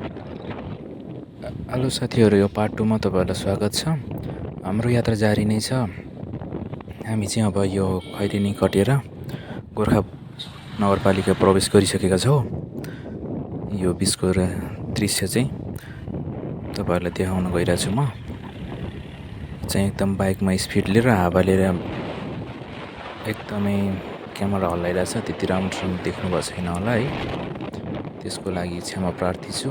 Hello साथीहरू, यो part 2 मा तपाईँहरूलाई स्वागत छ। हाम्रो यात्रा जारी नै छ। हामी चाहिँ अब यो खैरेनी कटेर गोर्खा नगरपालिका प्रवेश गरिसकेका छौँ। यो बिचको दृश्य चाहिँ तपाईँहरूलाई देखाउन गइरहेको छु। म चाहिँ एकदम बाइकमा स्पिड लिएर हावा लिएर एकदमै क्यामेरा हल्लाइरहेछ। त्यति राम्रोसँग देख्नुभएको छैन होला है, त्यसको लागि क्षमा प्रार्थी छु।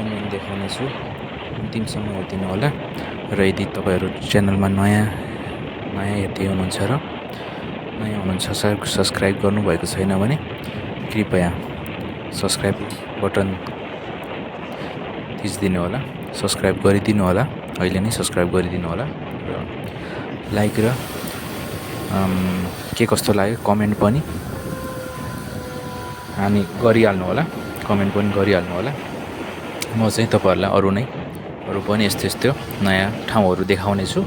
मेन देखाउने छु, अन्तिमसम्म हेरिदिनु होला। र यदि तपाईँहरू च्यानलमा नयाँ हेर्दै हुनुहुन्छ र नयाँ हुनुहुन्छ, सब्सक्राइब गर्नुभएको छैन भने कृपया सब्सक्राइब बटन थिचिदिनु होला, सब्सक्राइब गरिदिनु होला। अहिले नै सब्सक्राइब गरिदिनु होला र लाइक र के कस्तो लाग्यो कमेन्ट पनि गरिहाल्नु होला। म चाहिँ तपाईँहरूलाई अरू पनि यस्तो नयाँ ठाउँहरू देखाउने छु।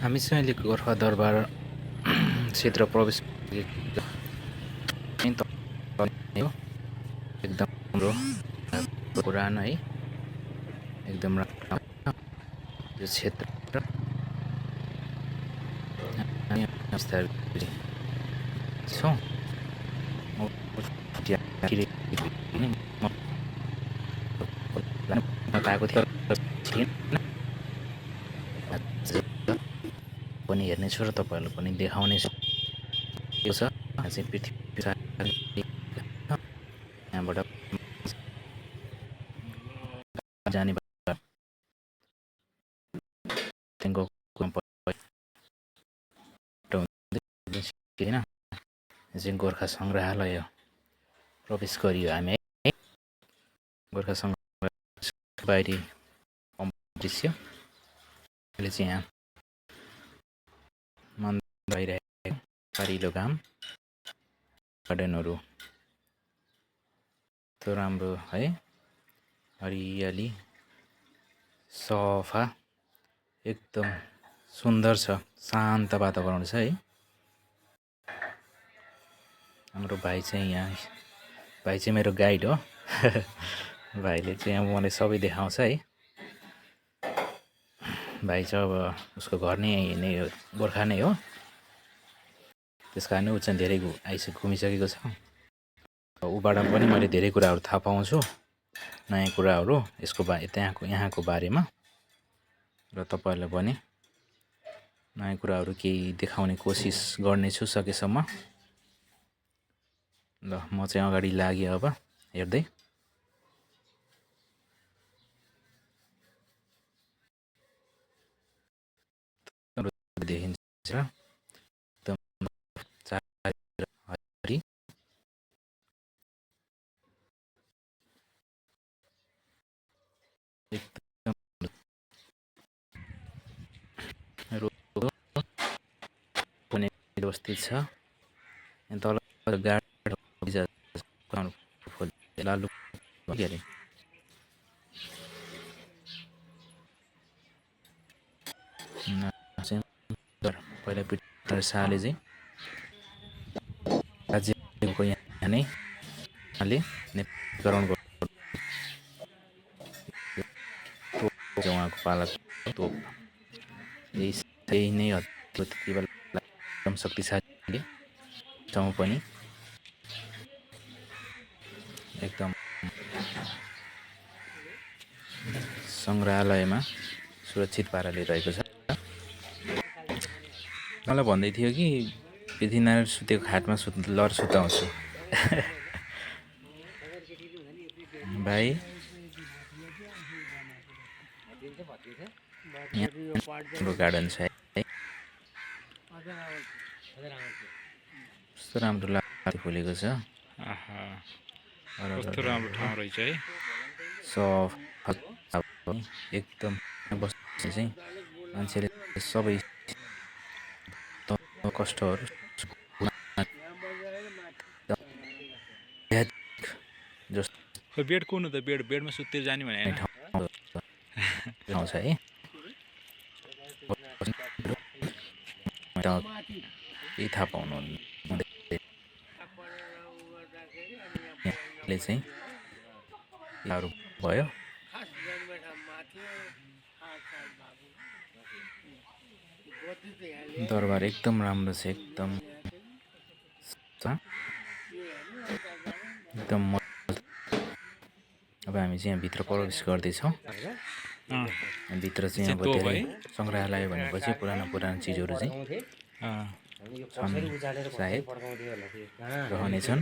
हामी चाहिँ अहिले गोर्खा दरबार क्षेत्र प्रवेश एकदम राम्रो पुरानो है, एकदम राम्रो यो क्षेत्र। छौँ पाएको थियो पनि हेर्नेछु र तपाईँहरूलाई पनि देखाउनेछु। यो छ चाहिँ पृथ्वी यहाँबाट जाने होइन यो चाहिँ गोर्खा सङ्ग्रहालय प्रवेश गरियो हामी है। गोर्खा सङ्ग्रहालय बाहिरी दृश्य अहिले चाहिँ यहाँ मन भइरहेको पारिलो घाम गार्डनहरू त्यो राम्रो है, हरियाली सफा एकदम सुन्दर छ, शान्त वातावरण छ है। हाम्रो भाइ चाहिँ यहाँ, भाइ चाहिँ मेरो गाइड हो भाइले चाहिँ अब मलाई सबै देखाउँछ है। भाइ चाहिँ अब उसको घर नै गोर्खा नै हो, त्यस कारण ऊ चाहिँ धेरै घुमिसकेको छ। ऊबाट पनि मैले धेरै कुराहरू थाहा पाउँछु, नयाँ कुराहरू यसको यहाँको बारेमा, र तपाईँहरूलाई पनि नयाँ कुराहरू केही देखाउने कोसिस गर्नेछु सकेसम्म। ल म चाहिँ अगाडि लागेँ अब हेर्दै। देखिन्छ एकदम हरि व्यवस्थित छ। तल लालु पहिला पिटर शाहले चाहिँ राज्यको यहाँ नै नेपालीकरण उहाँको पाला तोप यही नै त्यति बेला एकदम शक्तिशाली ठाउँ पनि एकदम सङ्ग्रहालयमा सुरक्षित पाराले रहेको छ। मलाई भन्दै थियो कि पृथ्वीनारायण सुतेको खाटमा लर सुताउँछु भाइ। यहाँ गार्डन छ है, कस्तो राम्रो लाग्छ, फुलेको छ, कस्तो राम्रो ठाउँ रहेछ है। एकदम बस्ने चाहिँ मान्छेले सबै कष्टहरू जस्तो बेड कुन त बेडमा सुतेर जाने भने ठाउँ छ है। केही थाहा पाउनुहुन्न चाहिँ भयो। दरबार एकदम राम्रो छ, एकदम अब हामी चाहिँ यहाँभित्र प्रवेश गर्दैछौँ। भित्र चाहिँ अब धेरै सङ्ग्रहालय भनेपछि पुरानो चिजहरू चाहिँ सायद रहनेछन्।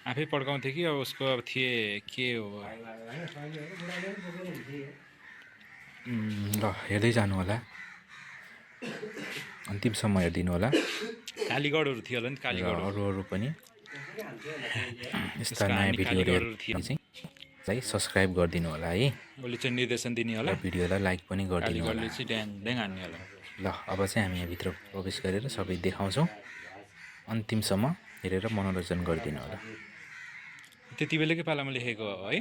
आफै पड्काउँथे कि अब उसको अब थिए के हो। ल हेर्दै जानु होला, अन्तिमसम्म हेरिदिनु होला। कालीगढहरू थियो होला नि, कालीगढ अरू पनि यस्ता नयाँ भिडियोहरू चाहिँ सब्सक्राइब गरिदिनु होला है। उसले चाहिँ निर्देशन दिने होला, भिडियोलाई लाइक पनि गरिदिनु होला। हान्ने होला। ल अब चाहिँ हामी यहाँभित्र प्रवेश गरेर सबै देखाउँछौँ, अन्तिमसम्म हेरेर मनोरञ्जन गरिदिनु होला। त्यति बेलाकै पालामा लेखेको है।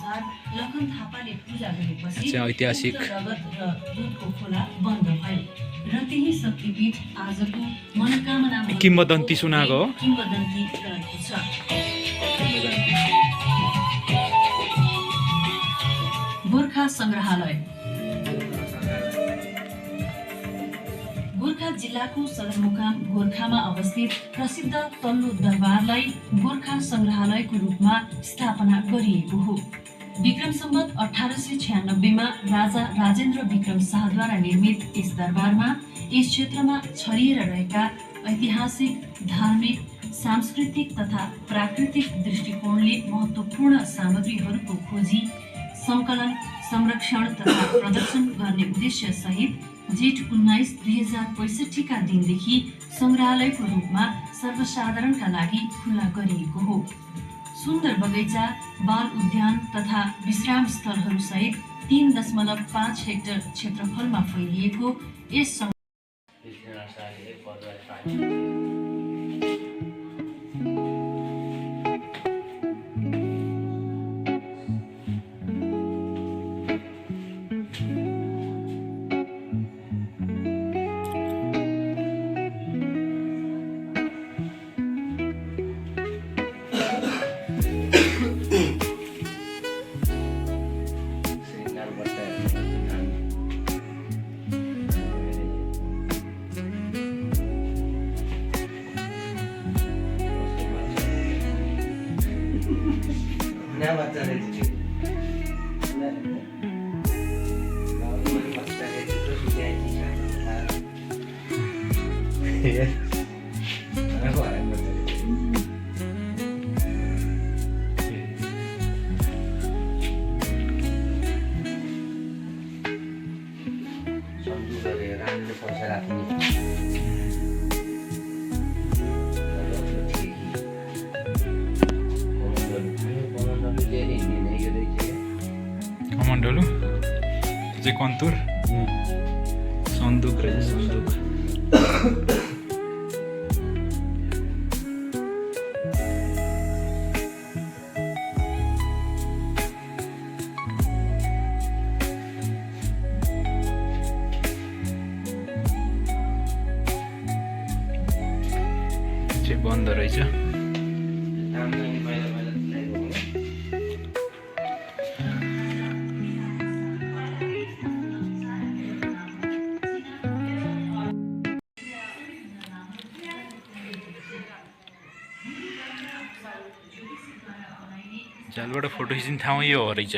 अनुसार लखन थापाले पूजा गरेपछि चाहिँ ऐतिहासिक उक्त रगत र दुधको खोला बन्द भयो र त्यही शक्तिपीठ आजको मनोकामना किम्वदन्ती सुनाएको हो। किम्वदन्ती रहेको छ। गोर्खा सङ्ग्रहालय। गोर्खा जिल्लाको सदरमुकाम गोर्खामा अवस्थित प्रसिद्ध तल्लो दरबारलाई गोर्खा सङ्ग्रहालयको रूपमा स्थापना गरिएको हो। विक्रम सम्वत 1896 मा राजा राजेन्द्र विक्रम शाहद्वारा निर्मित यस दरबारमा यस क्षेत्रमा छरिएर रहेका ऐतिहासिक, धार्मिक, सांस्कृतिक तथा प्राकृतिक दृष्टिकोणले महत्त्वपूर्ण सामग्रीहरूको खोजी, सङ्कलन, संरक्षण तथा प्रदर्शन गर्ने उद्देश्य सहित जेठ 19, 2065 का दिनदेखि सङ्ग्रहालयको रूपमा सर्वसाधारणका लागि खुला गरिएको हो। सुन्दर बगैँचा, बाल उद्यान तथा विश्राम स्थलहरू सहित 3.5 हेक्टर क्षेत्रफलमा फैलिएको यस कमण्डलु चाहिँ कन्तुर सन्दुक रहेछ सन्दुक। चाहिँ बन्द रहेछ। झालबाट फोटो खिच्ने ठाउँ यो हो रहेछ।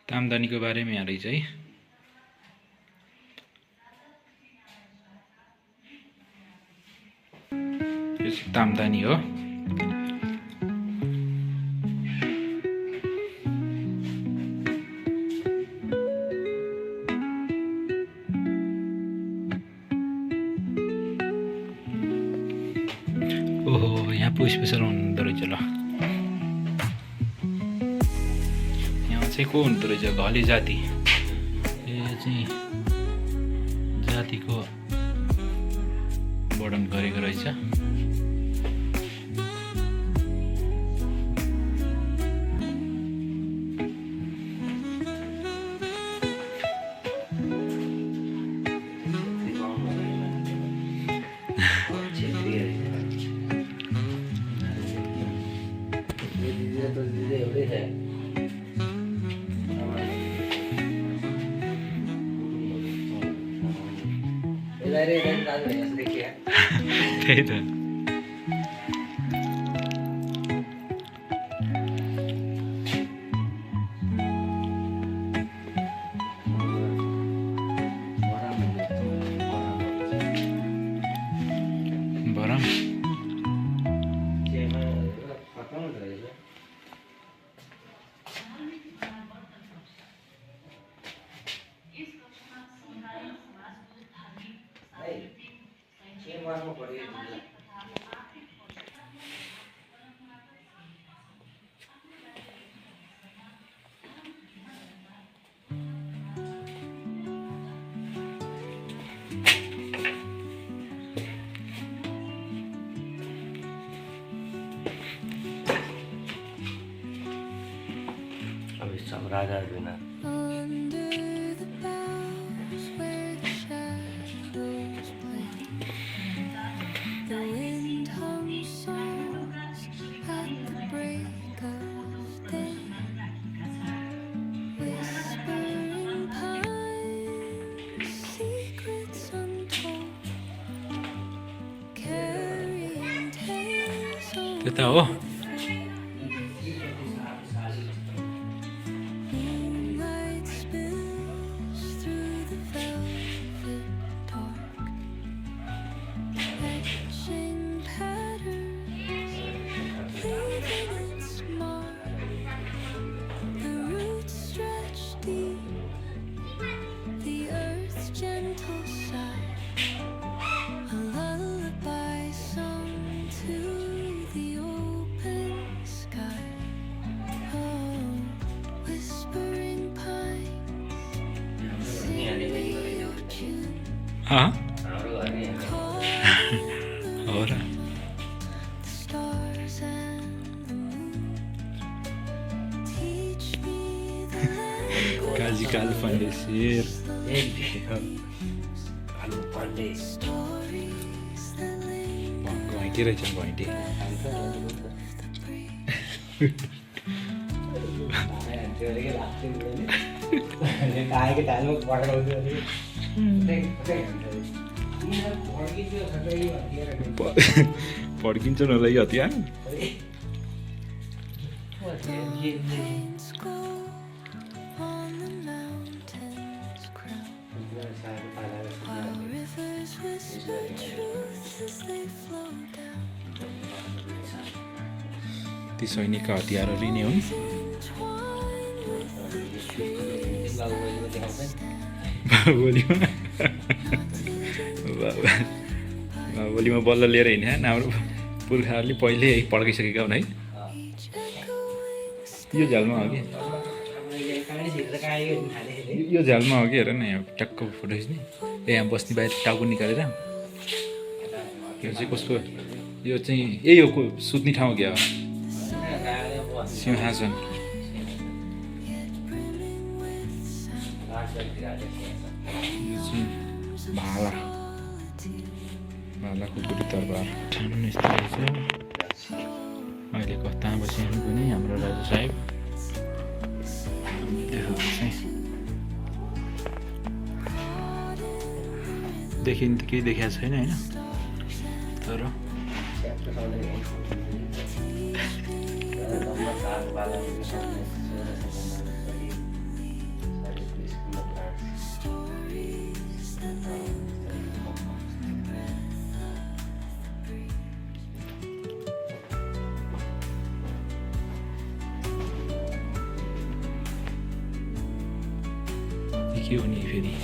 तामदानीको बारेमा यहाँ रहेछ है। यो चाहिँ तामदानी हो। ओहो, यहाँ पो स्पेसल हुनुहुँदो रहेछ ल। यहाँ चाहिँ को हुँदो रहेछ? घले जाति। यो चाहिँ जातिको वर्णन गरेको रहेछ। त्यही त। बरम राजा बिना त्यता हो हाँ हाम्रो घर नि हो र काजी कालो पाण्डे शेर कालो पाण्डे घैँटे रहेछ घैँटे आएको टाइममा पठाउँछु पड्किन्छ होला यो हतियार ती सैनिकका हतियारहरू नै हुन् बाहुबलीमा बाहुबलीमा बल्ल लिएर हिँड्ने हाम्रो पुर्खाहरूले पहिले पड्काइसकेका हुन् है यो झ्यालमा हो कि यो झ्यालमा हो कि हेर न यहाँ ट्याक्क फोटो खिच्ने यहाँ बस्ने बाहिर टाउको निकालेर यो चाहिँ कसको यो चाहिँ यही हो सुत्ने ठाउँ क्या हो सिंहासन यो चाहिँ भालाको गुडी तरबार ठानु यस्तो रहेछ अहिलेको तामासिंह पनि हाम्रो राजा साहेब देखिन त केही देखाएको छैन होइन तर के हो नि फेरि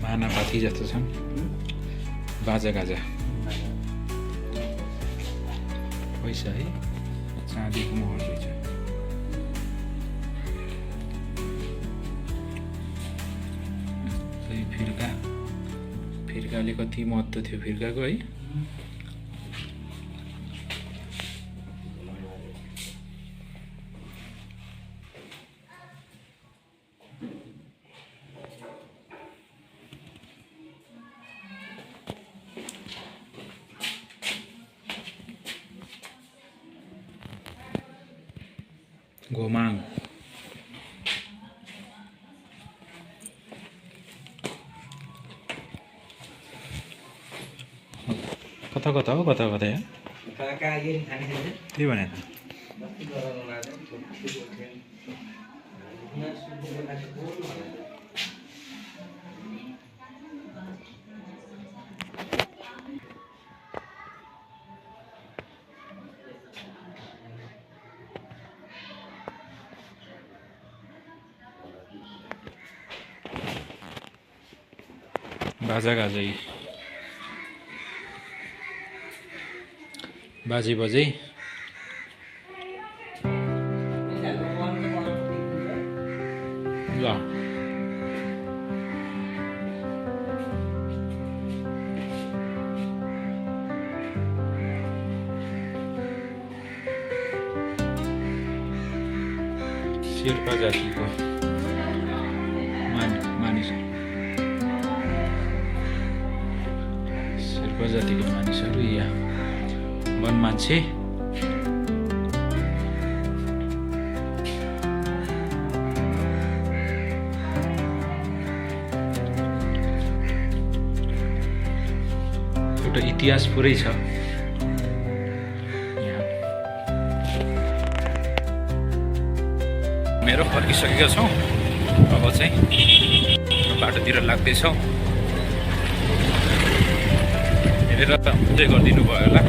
मानापाती जस्तो छन् बाजा गाजा पैसा है चाँदीको मोहर रहेछ फिर्काले कति महत्त्व थियो फिर्काको है घोमाङ कता कता हो कता कता यहाँ त्यही भने बाजा गाजै बाजे बजै ल शेर्पा जातिको मानिस शेर्पा जातिको मानिसहरू या वन मान्छे एउटा इतिहास पुरै छ यहाँ। मेरो फर्किसकेका छौँ, अब चाहिँ बाटोतिर लाग्दैछौँ। हेरेर इन्जोय गरिदिनु भयो होला।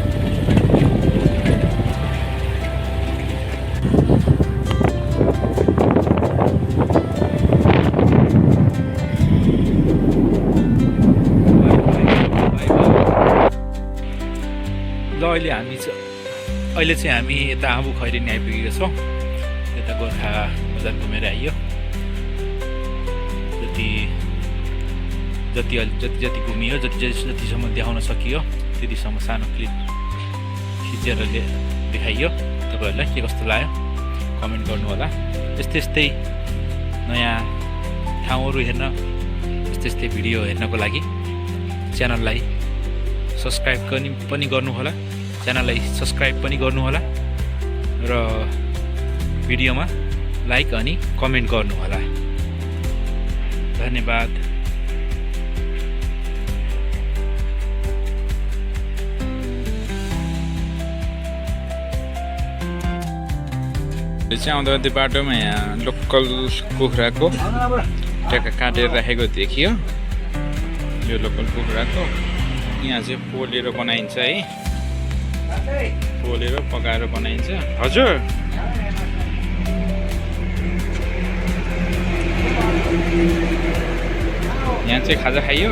ल अहिले चाहिँ हामी यता आबु खैरेनी आइपुगेका छौँ। यता गोर्खा बजार घुमेर आइयो। जति घुमियो, जतिसम्म देखाउन सकियो त्यतिसम्म सानो क्लिप खिचेर देखाइयो। तपाईँहरूलाई के कस्तो लाग्यो कमेन्ट गर्नु होला। यस्तै नयाँ ठाउँहरू हेर्न, यस्तै भिडियो हेर्नको लागि च्यानललाई सब्सक्राइब पनि गर्नुहोला। र भिडियोमा लाइक अनि कमेन्ट गर्नुहोला। धन्यवाद। चाहिँ आउँदा त्यो बाटोमा यहाँ लोकल कुखुराको ट्याक्का काटेर राखेको देखियो। यो लोकल कुखुराको यहाँ चाहिँ पोलेर बनाइन्छ है, पोलेर पकाएर बनाइन्छ। हजुर यहाँ चाहिँ खाजा खाइयो।